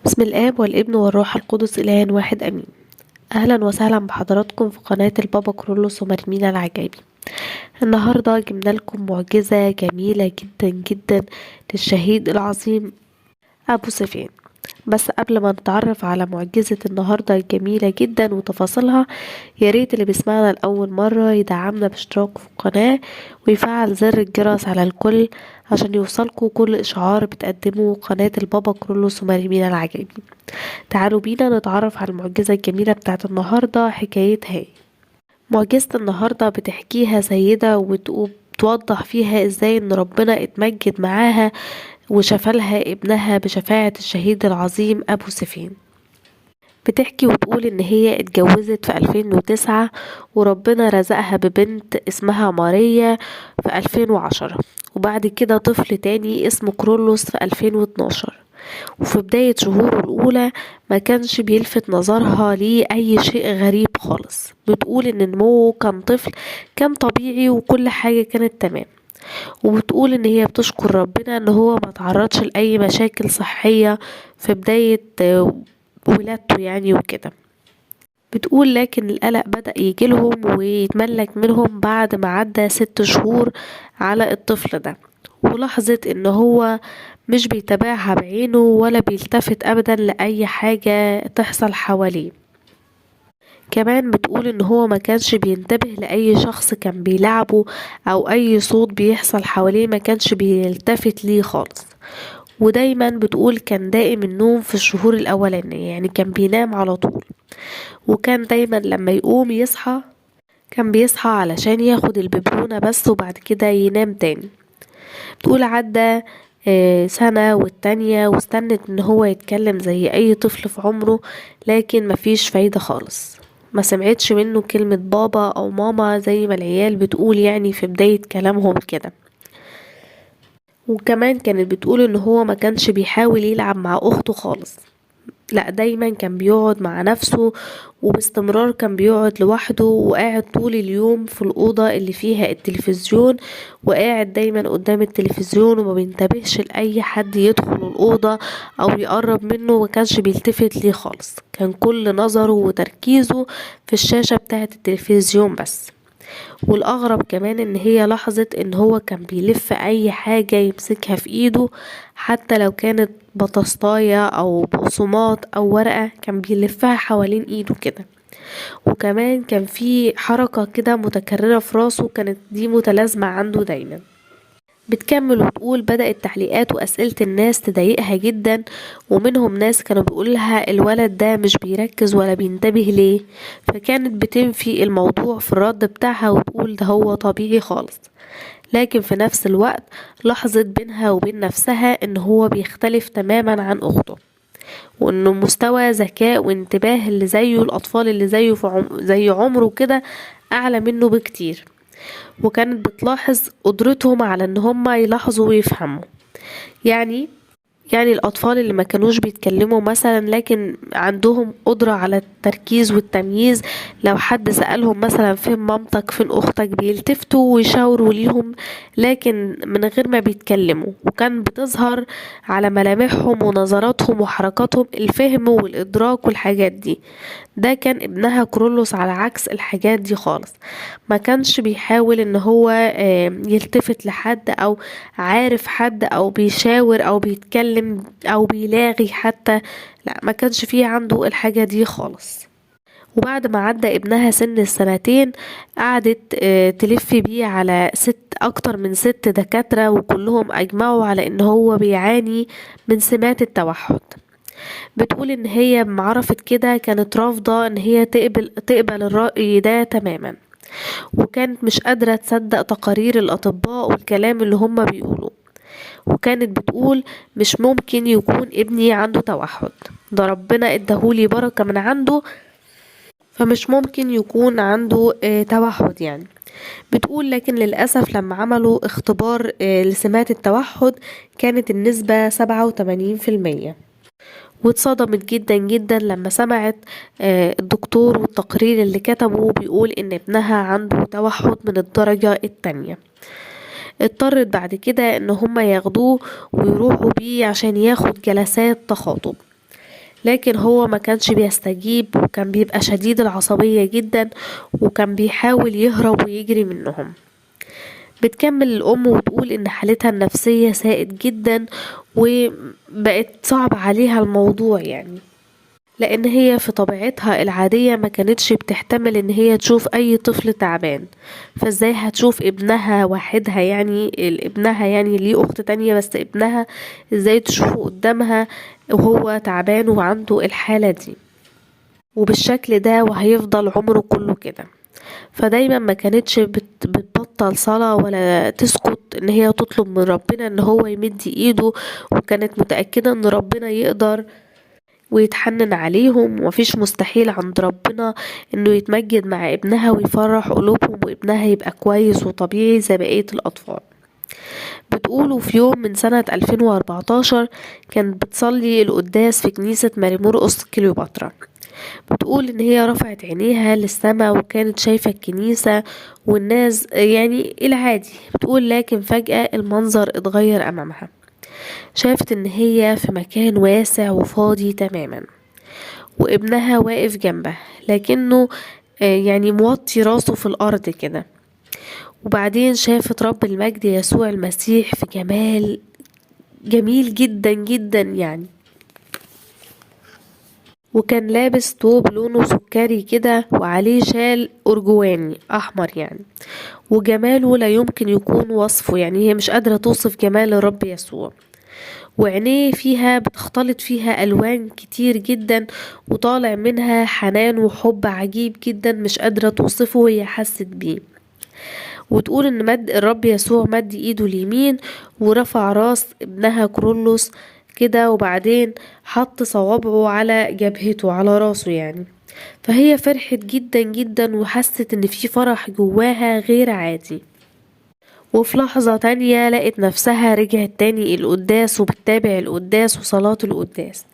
بسم الآب والابن والروح القدس إله واحد أمين. أهلا وسهلا بحضراتكم في قناة البابا كرولوس ومرمين العجائبي. النهاردة جبنا لكم معجزة جميلة جدا جدا للشهيد العظيم أبو سفيان. بس قبل ما نتعرف على معجزة النهاردة الجميلة جدا وتفاصيلها، ياريت اللي بيسمعنا لأول مرة يدعمنا باشتراك في القناة ويفعل زر الجرس على الكل عشان يوصلكوا كل إشعار بتقدمه قناة البابا كرولوس ومريمين العجائبي. تعالوا بينا نتعرف على المعجزة الجميلة بتاعت النهاردة. حكايتها معجزة النهاردة بتحكيها سيدة وتوضح فيها ازاي ان ربنا اتمجد معاها وشفالها ابنها بشفاعة الشهيد العظيم أبو سفيان. بتحكي وتقول إن هي اتجوزت في 2009 وربنا رزقها ببنت اسمها ماريا في 2010، وبعد كده طفل تاني اسمه كرولوس في 2012. وفي بداية شهوره الأولى ما كانش بيلفت نظرها ليه أي شيء غريب خالص. بتقول إن نموه كان طفل كان طبيعي وكل حاجة كانت تمام، وبتقول ان هي بتشكر ربنا ان هو ما تعرضش لاي مشاكل صحية في بداية ولادته يعني وكده. بتقول لكن القلق بدأ يجيلهم ويتملك منهم بعد ما عدى 6 شهور على الطفل ده، ولاحظت ان هو مش بيتابعها بعينه ولا بيلتفت ابدا لأي حاجة تحصل حواليه. كمان بتقول ان هو ما كانش بينتبه لأي شخص كان بيلعبه او اي صوت بيحصل حواليه، ما كانش بيلتفت ليه خالص. ودايما بتقول كان دائم النوم في الشهور الاولانية، يعني كان بينام على طول، وكان دايما لما يقوم يصحى كان بيصحى علشان ياخد الببرونة بس وبعد كده ينام تاني. بتقول عدى سنة والتانية واستنت ان هو يتكلم زي اي طفل في عمره، لكن مفيش فايدة خالص. ما سمعتش منه كلمة بابا او ماما زي ما العيال بتقول يعني في بداية كلامهم كده. وكمان كانت بتقول ان هو ما كانش بيحاول يلعب مع اخته خالص، لا دايما كان بيقعد مع نفسه، وباستمرار كان بيقعد لوحده وقاعد طول اليوم في الأوضة اللي فيها التلفزيون، وقاعد دايما قدام التلفزيون وما بينتبهش لأي حد يدخل الأوضة أو يقرب منه، ومكانش بيلتفت ليه خالص. كان كل نظره وتركيزه في الشاشة بتاعة التلفزيون بس. والأغرب كمان ان هي لاحظت ان هو كان بيلف اي حاجة يمسكها في ايده، حتى لو كانت بطاطاية او بقسماط او ورقة كان بيلفها حوالين ايده كده. وكمان كان في حركة كده متكررة في راسه، كانت دي متلازمة عنده دايما. بتكمل وتقول بدأت تعليقات وأسئلة الناس تضايقها جدا، ومنهم ناس كانوا بيقولها الولد ده مش بيركز ولا بينتبه ليه، فكانت بتنفي الموضوع في الرد بتاعها وتقول ده هو طبيعي خالص. لكن في نفس الوقت لاحظت بينها وبين نفسها ان هو بيختلف تماما عن اخته، وانه مستوى ذكاء وانتباه اللي زيه الاطفال اللي زيه زي عمره كده اعلى منه بكتير. وكانت بتلاحظ قدرتهم على ان هم يلاحظوا ويفهموا. يعني الأطفال اللي ما كانوش بيتكلموا مثلا لكن عندهم قدرة على التركيز والتمييز، لو حد سألهم مثلا فين مامتك فين أختك بيلتفتوا ويشاوروا ليهم لكن من غير ما بيتكلموا، وكان بتظهر على ملامحهم ونظراتهم وحركاتهم الفهم والإدراك والحاجات دي. ده كان ابنها كرولوس على عكس الحاجات دي خالص، ما كانش بيحاول ان هو يلتفت لحد او عارف حد او بيشاور او بيتكلم او بيلاغي حتى، لا ما كانش فيه عنده الحاجة دي خالص. وبعد ما عدى ابنها سن السنتين قعدت تلف بيه على اكتر من 6 دكاترة، وكلهم اجمعوا على ان هو بيعاني من سمات التوحد. بتقول ان هي معرفت كده كانت رافضة ان هي تقبل الرأي ده تماما، وكانت مش قادرة تصدق تقارير الأطباء والكلام اللي هم بيقولوه. وكانت بتقول مش ممكن يكون ابني عنده توحد، ده ربنا اداهولي بركة من عنده، فمش ممكن يكون عنده توحد يعني. بتقول لكن للأسف لما عملوا اختبار لسمات التوحد كانت النسبة 87%، واتصدمت جدا جدا لما سمعت الدكتور والتقرير اللي كتبه بيقول ان ابنها عنده توحد من الدرجة التانية. اضطرت بعد كده ان هما ياخدوه ويروحوا بيه عشان ياخد جلسات تخاطب. لكن هو ما كانش بيستجيب، وكان بيبقى شديد العصبية جدا، وكان بيحاول يهرب ويجري منهم. بتكمل الأم وتقول إن حالتها النفسية ساءت جدا، وبقت صعب عليها الموضوع يعني، لأن هي في طبيعتها العادية ما كانتش بتحتمل إن هي تشوف أي طفل تعبان. فازاي هتشوف ابنها وحدها، يعني ابنها يعني ليه أخت تانية بس ابنها ازاي تشوفه قدامها وهو تعبان وعنده الحالة دي وبالشكل ده، وهيفضل عمره كله كده. فدايما ما كانتش بتبطل صلاة ولا تسكت ان هي تطلب من ربنا ان هو يمد ايده، وكانت متأكدة ان ربنا يقدر ويتحنن عليهم، ومفيش مستحيل عند ربنا انه يتمجد مع ابنها ويفرح قلوبهم، وابنها يبقى كويس وطبيعي زي بقية الاطفال. بتقولوا في يوم من سنة 2014 كانت بتصلي القداس في كنيسة ماري مرقس كليوباترا. بتقول ان هي رفعت عينيها للسماء وكانت شايفة الكنيسة والناس يعني العادي. بتقول لكن فجأة المنظر اتغير امامها، شافت ان هي في مكان واسع وفاضي تماما، وابنها واقف جنبها لكنه يعني موطي راسه في الارض كده. وبعدين شافت رب المجد يسوع المسيح في جمال جميل جدا جدا يعني، وكان لابس توب لونه سكري كده وعليه شال أرجواني أحمر يعني، وجماله لا يمكن يكون وصفه، يعني هي مش قادرة توصف جمال الرب يسوع. وعينيه فيها بتختلط فيها ألوان كتير جدا، وطالع منها حنان وحب عجيب جدا مش قادرة توصفه وهي حست بيه. وتقول ان مد الرب يسوع مد ايده اليمين ورفع راس ابنها كرولوس كده، وبعدين حط صوابعه على جبهته على راسه يعني. فهي فرحت جدا جدا وحست ان في فرح جواها غير عادي. وفي لحظة تانية لقت نفسها رجعت تاني القداس وبتتابع القداس وصلاة القداس.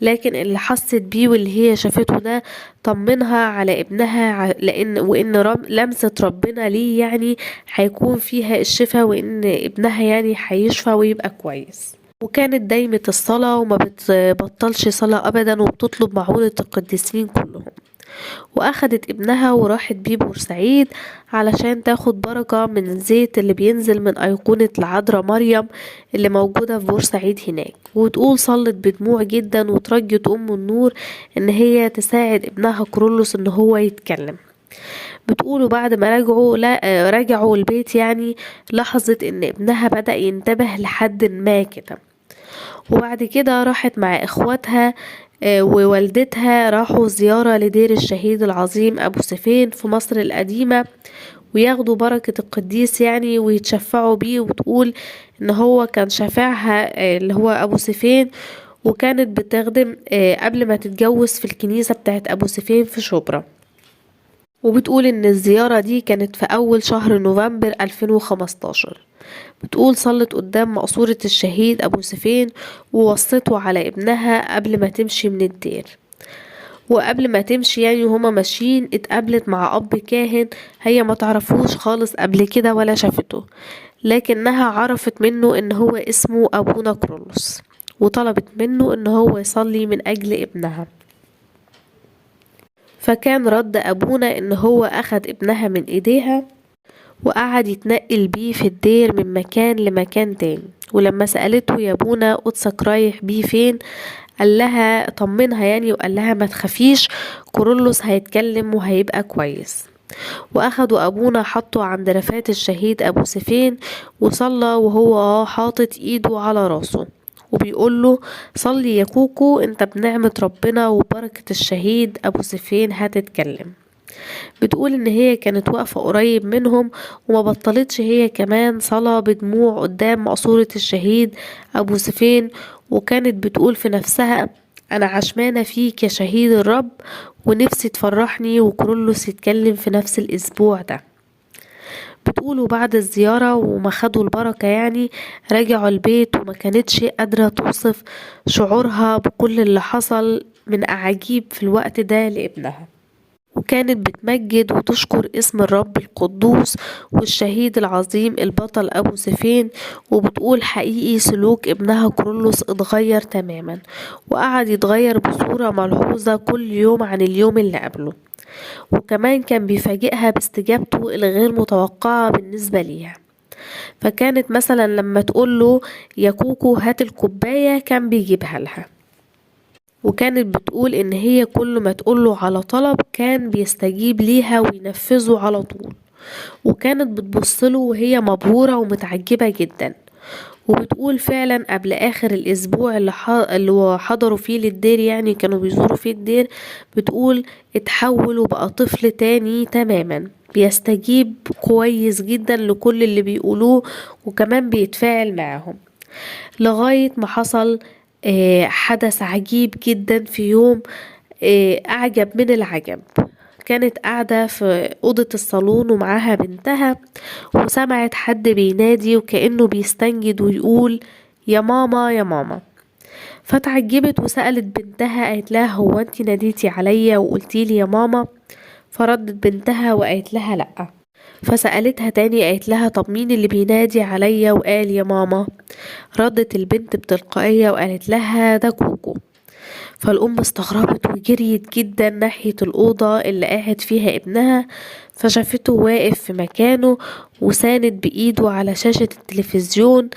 لكن اللي حست بيه واللي هي شافته ده طمنها على ابنها، وان لمسة ربنا ليه يعني هيكون فيها الشفاء، وان ابنها يعني هيشفى ويبقى كويس. وكانت دايمة الصلاة وما بتبطلش صلاة ابدا، وبتطلب معونة القديسين كلهم. واخدت ابنها وراحت بيه بورسعيد علشان تاخد بركة من الزيت اللي بينزل من أيقونة العذراء مريم اللي موجودة في بورسعيد هناك. وتقول صلت بدموع جدا وترجت أم النور ان هي تساعد ابنها كرولوس ان هو يتكلم. بتقولوا بعد ما رجعوا البيت يعني لاحظت ان ابنها بدأ ينتبه لحد ما كده. وبعد كده راحت مع اخواتها ووالدتها راحوا زيارة لدير الشهيد العظيم أبو سفين في مصر القديمة، وياخدوا بركة القديس يعني ويتشفعوا بيه. وتقول ان هو كان شافعها اللي هو أبو سفين، وكانت بتخدم قبل ما تتجوز في الكنيسة بتاعت أبو سفين في شبرا. وبتقول ان الزيارة دي كانت في اول شهر نوفمبر 2015. بتقول صلت قدام مقصورة الشهيد ابو سفين ووصته على ابنها قبل ما تمشي من الدير. وقبل ما تمشي يعني وهما ماشيين اتقابلت مع اب كاهن هي ما تعرفوش خالص قبل كده ولا شافته، لكنها عرفت منه ان هو اسمه ابونا كرولوس، وطلبت منه ان هو يصلي من اجل ابنها. فكان رد أبونا إن هو أخد ابنها من إيديها وقعد يتنقل بيه في الدير من مكان لمكان تاني. ولما سألته يا أبونا قدسك رايح بيه فين، قال لها طمنها يعني وقال لها ما تخافيش، كورولوس هيتكلم وهيبقى كويس. واخدوا ابونا حطوا عند رفات الشهيد ابو سفين وصلى وهو حاطط ايده على راسه وبيقول له صلي يا كوكو انت بنعمة ربنا وبركة الشهيد ابو سفين هتتكلم. بتقول ان هي كانت واقفة قريب منهم وما بطلتش هي كمان صلاة بدموع قدام مقصورة الشهيد ابو سفين، وكانت بتقول في نفسها انا عشمانة فيك يا شهيد الرب، ونفسي تفرحني وكرولوس يتكلم في نفس الاسبوع ده. بتقولوا بعد الزيارة وما خدوا البركة يعني رجعوا البيت وما كانتش قادرة توصف شعورها بكل اللي حصل من أعاجيب في الوقت ده لابنها. وكانت بتمجد وتشكر اسم الرب القدوس والشهيد العظيم البطل أبو سفين، وبتقول حقيقي سلوك ابنها كرولوس اتغير تماما، وقعد يتغير بصورة ملحوظة كل يوم عن اليوم اللي قبله، وكمان كان بيفاجئها باستجابته الغير متوقعة بالنسبة ليها. فكانت مثلا لما تقوله يا كوكو هات الكوباية كان بيجيبها لها. وكانت بتقول ان هي كل ما تقوله على طلب كان بيستجيب ليها وينفذه على طول. وكانت بتبصله وهي مبهورة ومتعجبة جدا. وبتقول فعلا قبل اخر الاسبوع اللي حضروا فيه للدير، يعني كانوا بيزوروا فيه الدير، بتقول اتحول وبقى طفل تاني تماما، بيستجيب كويس جدا لكل اللي بيقولوه، وكمان بيتفاعل معاهم. لغاية ما حصل حدث عجيب جدا في يوم، أعجب من العجب. كانت قاعدة في أوضة الصالون ومعاها بنتها، وسمعت حد بينادي وكأنه بيستنجد ويقول يا ماما يا ماما. فتعجبت وسألت بنتها، قالت لها هو انتي ناديتي عليا وقلتيلي يا ماما؟ فردت بنتها وقالت لها لأ. فسألتها تاني، قالت لها طب مين اللي بينادي عليا وقال يا ماما؟ ردت البنت بتلقائية وقالت لها ده كوكو. فالأم استغربت وجريت جدا ناحية الأوضة اللي قاعد فيها ابنها، فشافته واقف في مكانه وساند بإيده على شاشة التلفزيون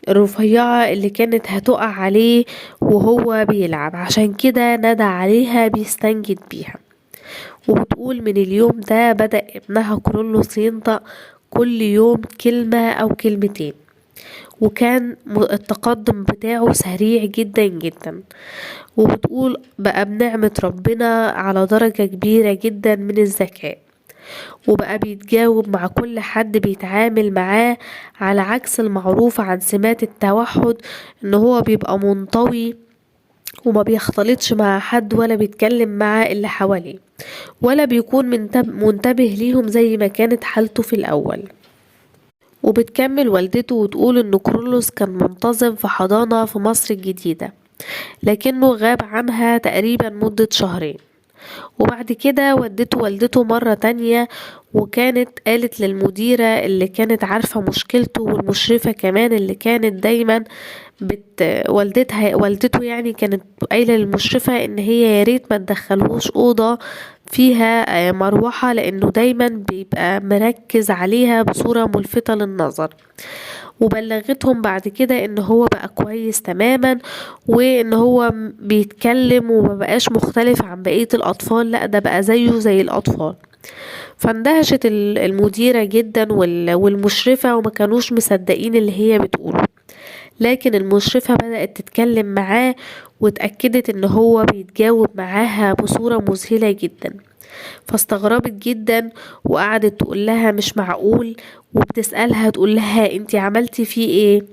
الرفيعة اللي كانت هتقع عليه وهو بيلعب، عشان كده نادى عليها بيستنجد بيها. وبتقول من اليوم ده بدأ ابنها كرولوس ينطق كل يوم كلمة أو كلمتين، وكان التقدم بتاعه سريع جدا جدا. وبتقول بقى بنعمة ربنا على درجة كبيرة جدا من الذكاء، وبقى بيتجاوب مع كل حد بيتعامل معاه، على عكس المعروف عن سمات التوحد ان هو بيبقى منطوي وما بيختلطش مع حد ولا بيتكلم مع اللي حواليه، ولا بيكون منتبه ليهم زي ما كانت حالته في الأول. وبتكمل والدته وتقول ان كرولوس كان منتظم في حضانة في مصر الجديدة، لكنه غاب عنها تقريبا مدة شهرين. وبعد كده ودته والدته مرة تانية، وكانت قالت للمديرة اللي كانت عارفة مشكلته والمشرفة كمان اللي كانت دايما والدته يعني كانت قايلة للمشرفة ان هي ياريت ما تدخلهوش أوضة فيها مروحة، لانه دايما بيبقى مركز عليها بصورة ملفتة للنظر. وبلغتهم بعد كده ان هو بقى كويس تماما، وان هو بيتكلم ومبقاش مختلف عن بقية الاطفال، لا ده بقى زيه زي الاطفال. فاندهشت المديرة جدا والمشرفة، وما كانوش مصدقين اللي هي بتقوله. لكن المشرفة بدأت تتكلم معاه واتأكدت ان هو بيتجاوب معاها بصورة مذهلة جدا، فاستغربت جدا وقعدت تقول لها مش معقول، وبتسألها تقول لها انتي عملتي فيه ايه؟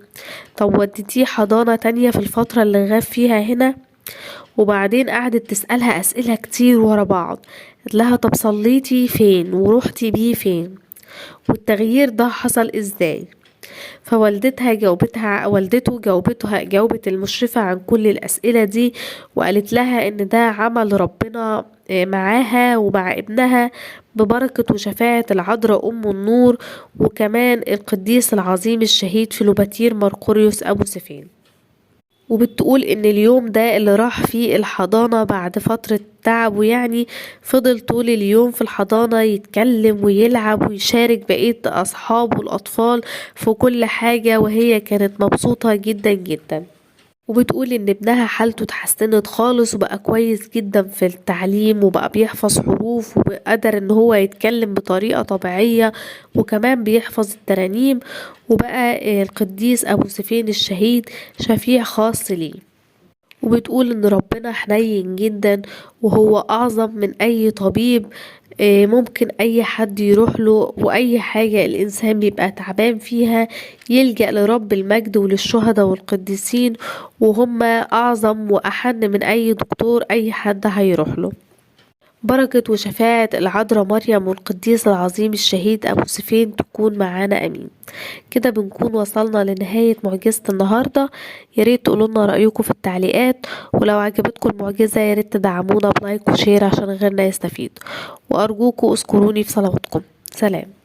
طب وديتيه حضانة تانية في الفترة اللي غاب فيها هنا؟ وبعدين قعدت تسألها أسئلة كتير ورا بعض. قالت لها طب صليتي فين ورحتي بيه فين؟ والتغيير ده حصل ازاي؟ جاوبت المشرفة عن كل الأسئلة دي، وقالت لها ان ده عمل ربنا معاها ومع ابنها ببركة وشفاعة العذراء أم النور، وكمان القديس العظيم الشهيد فيلوباتير مرقوريوس أبو سفين. وبتقول ان اليوم ده اللي راح فيه الحضانة بعد فترة تعبه، يعني فضل طول اليوم في الحضانة يتكلم ويلعب ويشارك بقية أصحابه الأطفال في كل حاجة، وهي كانت مبسوطة جدا جدا. وبتقول ان ابنها حالته اتحسنت خالص وبقى كويس جدا في التعليم، وبقى بيحفظ حروف وقدر ان هو يتكلم بطريقة طبيعية، وكمان بيحفظ الترانيم، وبقى القديس ابو سفين الشهيد شفيع خاص ليه. وبتقول ان ربنا حنين جدا، وهو اعظم من اي طبيب ممكن اي حد يروح له، واي حاجة الانسان بيبقى تعبان فيها يلجأ لرب المجد وللشهداء والقديسين، وهم اعظم واحن من اي دكتور اي حد هيروح له. بركة وشفاعة العذراء مريم والقديس العظيم الشهيد أبو سفين تكون معانا أمين. كده بنكون وصلنا لنهاية معجزة النهاردة. ياريت تقولولنا رأيكم في التعليقات، ولو عجبتكم المعجزة ياريت تدعمونا بلايك وشير عشان غيرنا يستفيد، وأرجوكم اذكروني في صلواتكم. سلام.